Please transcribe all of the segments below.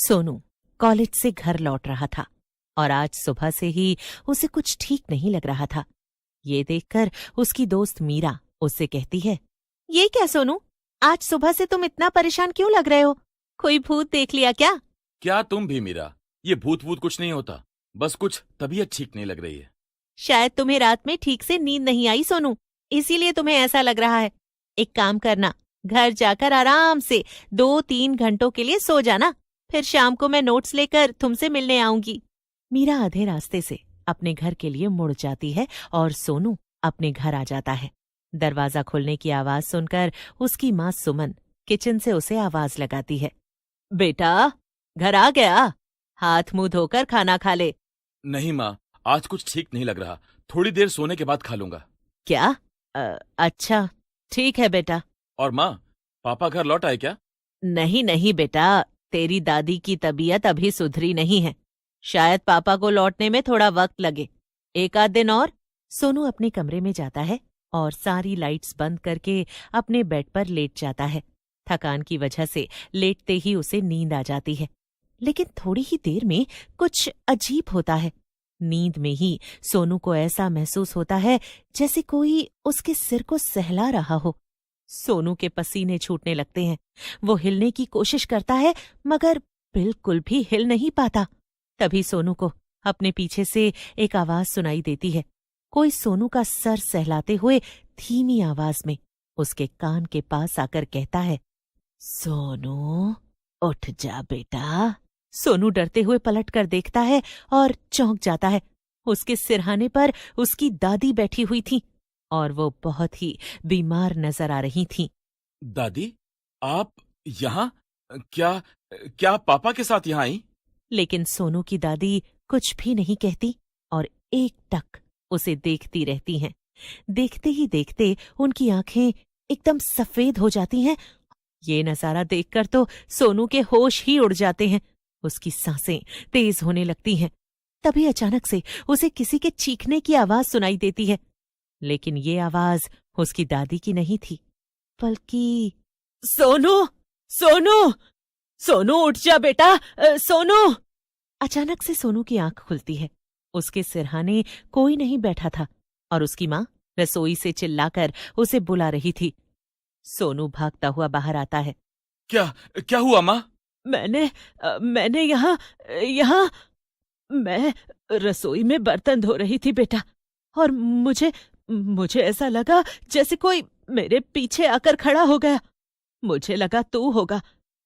Sonu college से घर लौट रहा था और आज सुबह से ही उसे कुछ ठीक नहीं लग रहा था। ये देखकर उसकी दोस्त मीरा उससे कहती है, ये क्या सोनू, आज सुबह से तुम इतना परेशान क्यों लग रहे हो? कोई भूत देख लिया क्या? क्या तुम भी मीरा, ये भूत वूत कुछ नहीं होता, बस कुछ तबीयत ठीक नहीं लग रही है। शायद तुम्हें रात में ठीक से नींद नहीं आई सोनू, इसीलिए तुम्हें ऐसा लग रहा है। एक काम करना, घर जाकर आराम से 2-3 घंटों के लिए सो जाना, फिर शाम को मैं नोट्स लेकर तुमसे मिलने आऊंगी। मीरा आधे रास्ते से अपने घर के लिए मुड़ जाती है और सोनू अपने घर आ जाता है। दरवाजा खुलने की आवाज सुनकर उसकी माँ सुमन किचन से उसे आवाज लगाती है, बेटा घर आ गया, हाथ मुंह धोकर खाना खा ले। नहीं माँ, आज कुछ ठीक नहीं लग रहा, थोड़ी देर सोने के बाद खा लूंगा। क्या? अच्छा ठीक है बेटा। और माँ, पापा घर लौट आए क्या? नहीं नहीं बेटा, तेरी दादी की तबीयत अभी सुधरी नहीं है, शायद पापा को लौटने में थोड़ा वक्त लगे, 1 आध दिन और। सोनू अपने कमरे में जाता है और सारी लाइट्स बंद करके अपने बेड पर लेट जाता है। थकान की वजह से लेटते ही उसे नींद आ जाती है, लेकिन थोड़ी ही देर में कुछ अजीब होता है। नींद में ही सोनू को ऐसा महसूस होता है जैसे कोई उसके सिर को सहला रहा हो। सोनू के पसीने छूटने लगते हैं। वो हिलने की कोशिश करता है मगर बिल्कुल भी हिल नहीं पाता। तभी सोनू को अपने पीछे से एक आवाज सुनाई देती है। कोई सोनू का सर सहलाते हुए धीमी आवाज में उसके कान के पास आकर कहता है, सोनू उठ जा बेटा। सोनू डरते हुए पलट कर देखता है और चौंक जाता है। उसके सिरहाने पर उसकी दादी बैठी हुई थी और वो बहुत ही बीमार नजर आ रही थीं। दादी, आप यहाँ? क्या क्या पापा के साथ यहाँ आई? लेकिन सोनू की दादी कुछ भी नहीं कहती और एकटक उसे देखती रहती हैं। देखते ही देखते उनकी आंखें एकदम सफेद हो जाती हैं। ये नजारा देखकर तो सोनू के होश ही उड़ जाते हैं। उसकी सांसें तेज होने लगती हैं। तभी अचानक से उसे किसी के चीखने की आवाज सुनाई देती है, लेकिन ये आवाज उसकी दादी की नहीं थी, बल्कि सोनू सोनू सोनू उठ जा बेटा, सोनू। अचानक से सोनू की आंख खुलती है। उसके सिरहाने कोई नहीं बैठा था और उसकी माँ रसोई से चिल्लाकर उसे बुला रही थी। सोनू भागता हुआ बाहर आता है। क्या क्या हुआ माँ? मैंने यहाँ मैं रसोई में बर्तन धो रही थी बेटा, और मुझे ऐसा लगा जैसे कोई मेरे पीछे आकर खड़ा हो गया। मुझे लगा तू होगा,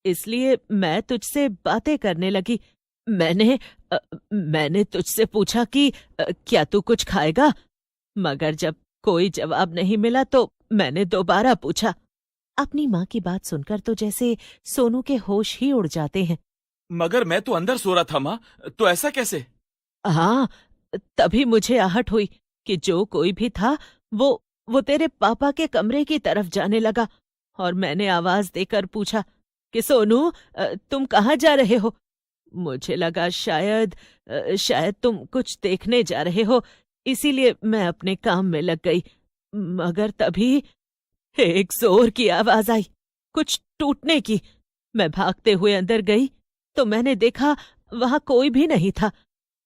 इसलिए मैं तुझसे बातें करने लगी। मैंने तुझसे पूछा कि क्या तू कुछ खाएगा, मगर जब कोई जवाब नहीं मिला तो मैंने दोबारा पूछा। अपनी माँ की बात सुनकर तो जैसे सोनू के होश ही उड़ जाते हैं। मगर मैं तो अंदर सो रहा था माँ, तो ऐसा कैसे? हाँ, तभी मुझे आहट हुई कि जो कोई भी था वो तेरे पापा के कमरे की तरफ जाने लगा, और मैंने आवाज देकर पूछा कि सोनू, तुम कहाँ जा रहे हो? मुझे लगा शायद तुम कुछ देखने जा रहे हो, इसीलिए मैं अपने काम में लग गई। मगर तभी एक जोर की आवाज आई, कुछ टूटने की। मैं भागते हुए अंदर गई तो मैंने देखा वहां कोई भी नहीं था,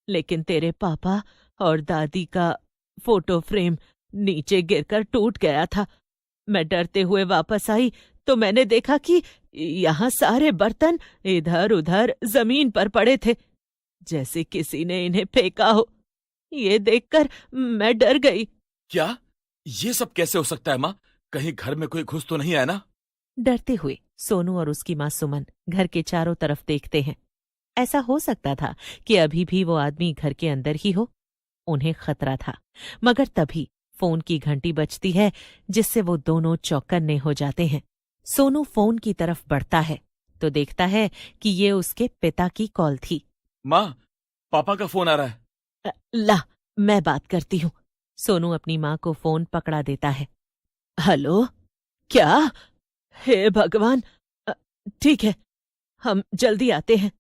लेकिन तेरे पापा और दादी का फोटो फ्रेम नीचे गिरकर टूट गया था। मैं डरते हुए वापस आई तो मैंने देखा कि यहाँ सारे बर्तन इधर उधर जमीन पर पड़े थे, जैसे किसी ने इन्हें फेंका हो। ये देखकर मैं डर गई। क्या ये सब कैसे हो सकता है माँ? कहीं घर में कोई घुस तो नहीं आया ना? डरते हुए सोनू और उसकी माँ सुमन घर के चारों तरफ देखते हैं। ऐसा हो सकता था कि अभी भी वो आदमी घर के अंदर ही हो। उन्हें खतरा था, मगर तभी फोन की घंटी बजती है, जिससे वो दोनों चौकन्ने हो जाते हैं। सोनू फोन की तरफ बढ़ता है तो देखता है कि ये उसके पिता की कॉल थी। माँ, पापा का फोन आ रहा है। ला, मैं बात करती हूँ। सोनू अपनी माँ को फोन पकड़ा देता है। हेलो, क्या? हे भगवान, ठीक है, हम जल्दी आते हैं।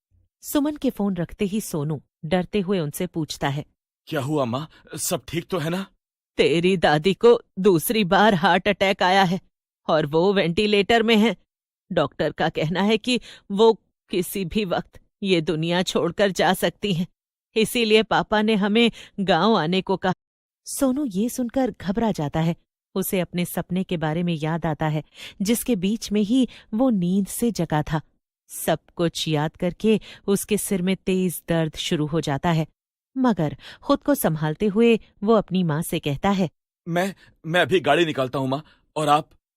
सुमन के फोन रखते ही सोनू डरते हुए उनसे पूछता है, क्या हुआ माँ, सब ठीक तो है ना? तेरी दादी को दूसरी बार हार्ट अटैक आया है और वो वेंटिलेटर में है। डॉक्टर का कहना है कि वो किसी भी वक्त ये दुनिया छोड़कर जा सकती हैं। इसीलिए पापा ने हमें गांव आने को कहा। सोनू ये सुनकर घबरा जाता है। उसे अपने सपने के बारे में याद आता है, जिसके बीच में ही वो नींद से जगा था। सब कुछ याद करके उसके सिर में तेज दर्द शुरू हो जाता है, मगर खुद को संभालते हुए वो अपनी माँ से कहता है, मैं अभी गाड़ी निकालता हूँ माँ, और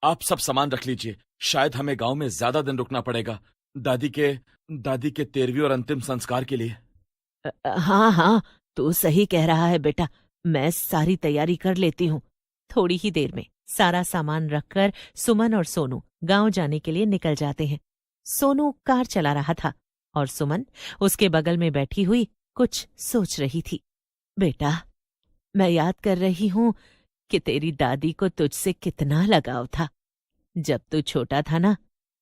आप सब सामान रख लीजिए। शायद हमें गांव में ज्यादा दिन रुकना पड़ेगा दादी के 13वीं और अंतिम संस्कार के लिए। हाँ हाँ, तू सही कह रहा है बेटा, मैं सारी तैयारी कर लेती हूँ। थोड़ी ही देर में सारा सामान रखकर सुमन और सोनू गांव जाने के लिए निकल जाते हैं। सोनू कार चला रहा था और सुमन उसके बगल में बैठी हुई कुछ सोच रही थी। बेटा, मैं याद कर रही हूं कि तेरी दादी को तुझसे कितना लगाव था। जब तू छोटा था ना,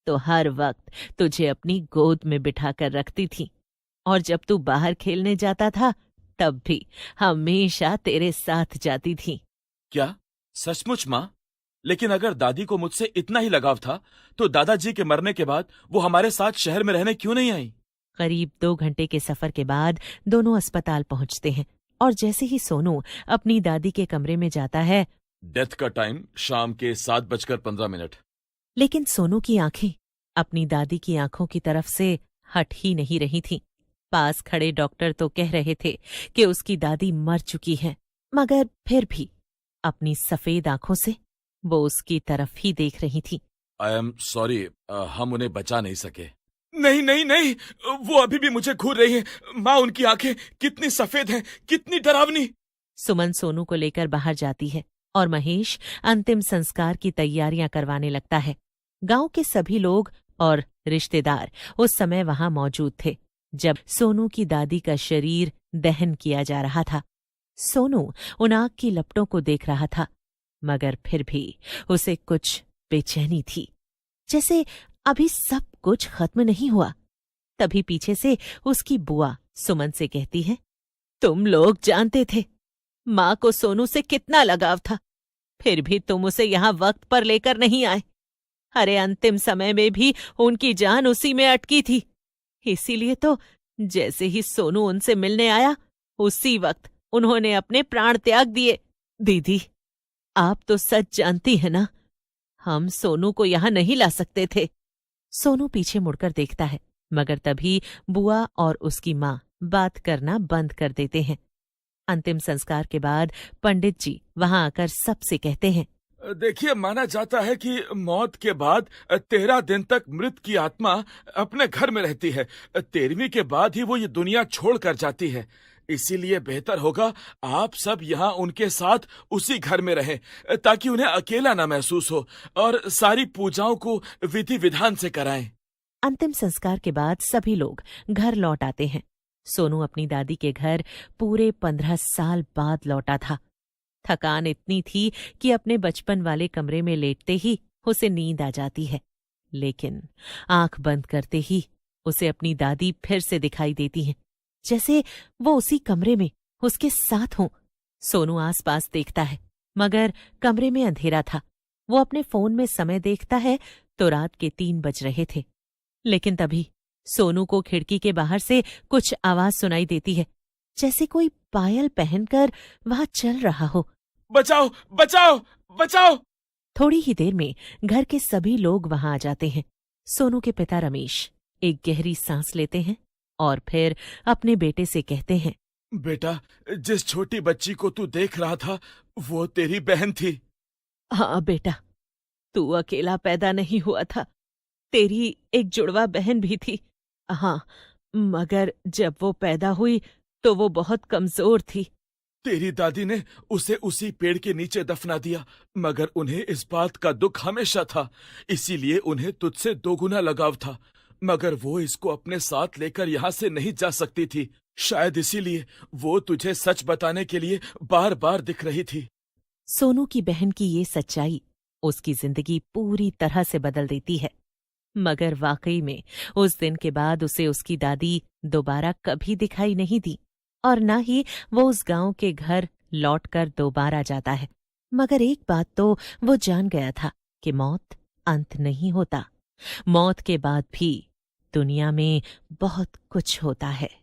तो हर वक्त तुझे अपनी गोद में बिठाकर रखती थी, और जब तू बाहर खेलने जाता था तब भी हमेशा तेरे साथ जाती थी। क्या सचमुच माँ? लेकिन अगर दादी को मुझसे इतना ही लगाव था तो दादाजी के मरने के बाद वो हमारे साथ शहर में रहने क्यों नहीं आई? करीब 2 घंटे के सफर के बाद दोनों अस्पताल पहुंचते हैं, और जैसे ही सोनू अपनी दादी के कमरे में जाता है, डेथ का टाइम शाम के 7:15। लेकिन सोनू की आंखें अपनी दादी की आंखों की तरफ से हट ही नहीं रही थीं। पास खड़े डॉक्टर तो कह रहे थे कि उसकी दादी मर चुकी है, मगर फिर भी अपनी सफेद आंखों से वो उसकी तरफ ही देख रही थी। आई एम सॉरी, हम उन्हें बचा नहीं सके। नहीं नहीं नहीं, वो अभी भी मुझे घूर रही है माँ। उनकी आंखें कितनी सफेद हैं, कितनी डरावनी। सुमन सोनू को लेकर बाहर जाती है और महेश अंतिम संस्कार की तैयारियां करवाने लगता है। गांव के सभी लोग और रिश्तेदार उस समय वहां मौजूद थे जब सोनू की दादी का शरीर दहन किया जा रहा था। सोनू उन आग की लपटों को देख रहा था, मगर फिर भी उसे कुछ बेचैनी थी, जैसे अभी सब कुछ खत्म नहीं हुआ। तभी पीछे से उसकी बुआ सुमन से कहती है, तुम लोग जानते थे माँ को सोनू से कितना लगाव था, फिर भी तुम उसे यहां वक्त पर लेकर नहीं आए। अरे अंतिम समय में भी उनकी जान उसी में अटकी थी। इसीलिए तो जैसे ही सोनू उनसे मिलने आया, उसी वक्त उन्होंने अपने प्राण त्याग दिए। दीदी, आप तो सच जानती हैं ना, हम सोनू को यहां नहीं ला सकते थे। सोनू पीछे मुड़कर देखता है, मगर तभी बुआ और उसकी माँ बात करना बंद कर देते हैं। अंतिम संस्कार के बाद पंडित जी वहां आकर सबसे कहते हैं, देखिए, माना जाता है कि मौत के बाद 13 दिन तक मृत की आत्मा अपने घर में रहती है। 13वीं के बाद ही वो ये दुनिया छोड़ कर जाती है। इसीलिए बेहतर होगा आप सब यहाँ उनके साथ उसी घर में रहें, ताकि उन्हें अकेला ना महसूस हो, और सारी पूजाओं को विधि विधान से कराएं। अंतिम संस्कार के बाद सभी लोग घर लौट आते हैं। सोनू अपनी दादी के घर पूरे 15 साल बाद लौटा था। थकान इतनी थी कि अपने बचपन वाले कमरे में लेटते ही उसे नींद आ जाती है, लेकिन आंख बंद करते ही उसे अपनी दादी फिर से दिखाई देती हैं, जैसे वो उसी कमरे में उसके साथ हों। सोनू आसपास देखता है, मगर कमरे में अंधेरा था। वो अपने फोन में समय देखता है तो रात के 3 बज रहे थे। लेकिन तभी सोनू को खिड़की के बाहर से कुछ आवाज सुनाई देती है, जैसे कोई पायल पहनकर वहां चल रहा हो। बचाओ बचाओ बचाओ! थोड़ी ही देर में घर के सभी लोग वहां आ जाते हैं। सोनू के पिता रमेश एक गहरी सांस लेते हैं और फिर अपने बेटे से कहते हैं, बेटा, जिस छोटी बच्ची को तू देख रहा था वो तेरी बहन थी। हाँ बेटा, तू अकेला पैदा नहीं हुआ था, तेरी एक जुड़वा बहन भी थी। हाँ, मगर जब वो पैदा हुई तो वो बहुत कमजोर थी। तेरी दादी ने उसे उसी पेड़ के नीचे दफना दिया, मगर उन्हें इस बात का दुख हमेशा था, इसीलिए उन्हें तुझसे 2 गुना लगाव था। मगर वो इसको अपने साथ लेकर यहाँ से नहीं जा सकती थी। शायद इसीलिए वो तुझे सच बताने के लिए बार बार दिख रही थी। सोनू की बहन की ये सच्चाई उसकी जिंदगी पूरी तरह से बदल देती है, मगर वाकई में उस दिन के बाद उसे उसकी दादी दोबारा कभी दिखाई नहीं दी, और न ही वो उस गांव के घर लौटकर दोबारा जाता है। मगर एक बात तो वो जान गया था कि मौत अंत नहीं होता। मौत के बाद भी दुनिया में बहुत कुछ होता है।